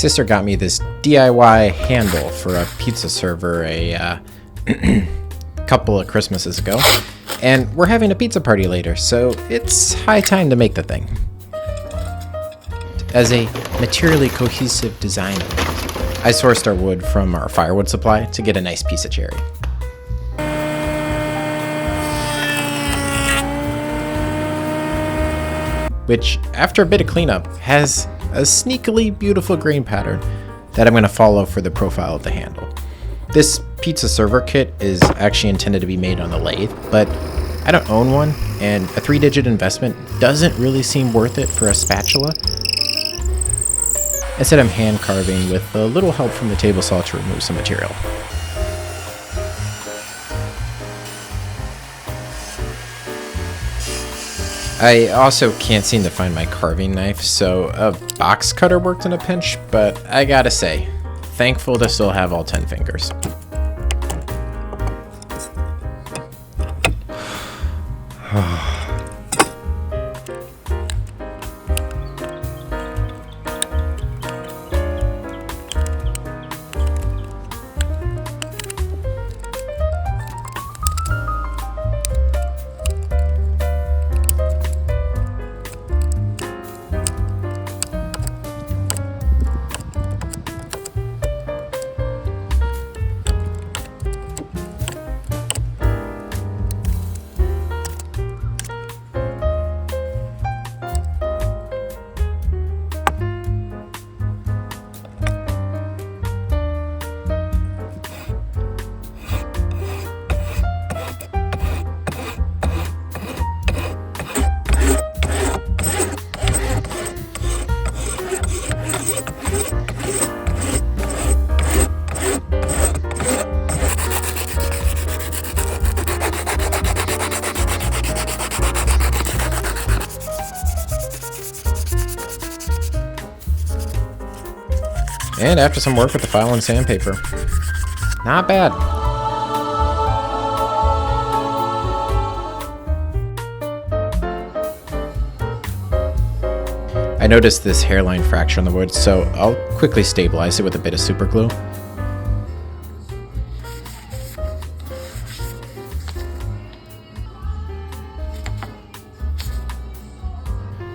sister got me this DIY handle for a pizza server a couple of Christmases ago, and we're having a pizza party later, so it's high time to make the thing. As a materially cohesive designer, I sourced our wood from our firewood supply to get a nice piece of cherry. Which, after a bit of cleanup, has a sneakily beautiful grain pattern that I'm going to follow for the profile of the handle. This pizza server kit is actually intended to be made on the lathe, but I don't own one, and a 3-digit investment doesn't really seem worth it for a spatula. Instead, I'm hand carving with a little help from the table saw to remove some material. I also can't seem to find my carving knife, so a box cutter worked in a pinch, but I gotta say, thankful to still have all 10 fingers. And after some work with the file and sandpaper, not bad. I noticed this hairline fracture in the wood, so I'll quickly stabilize it with a bit of super glue.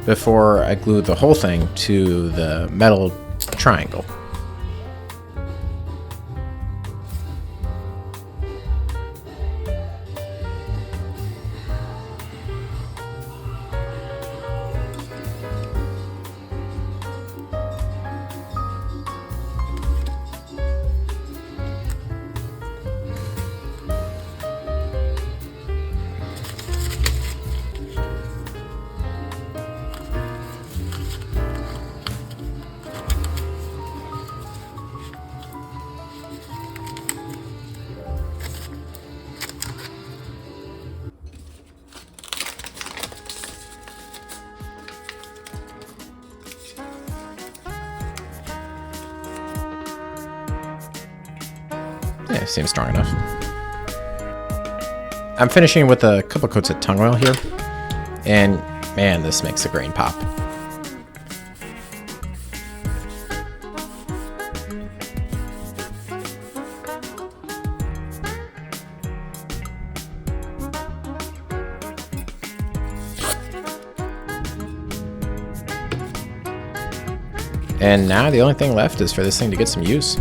Before I glue the whole thing to the metal triangle. Yeah, seems strong enough. I'm finishing with a couple coats of tung oil here, and man, this makes the grain pop. And now the only thing left is for this thing to get some use.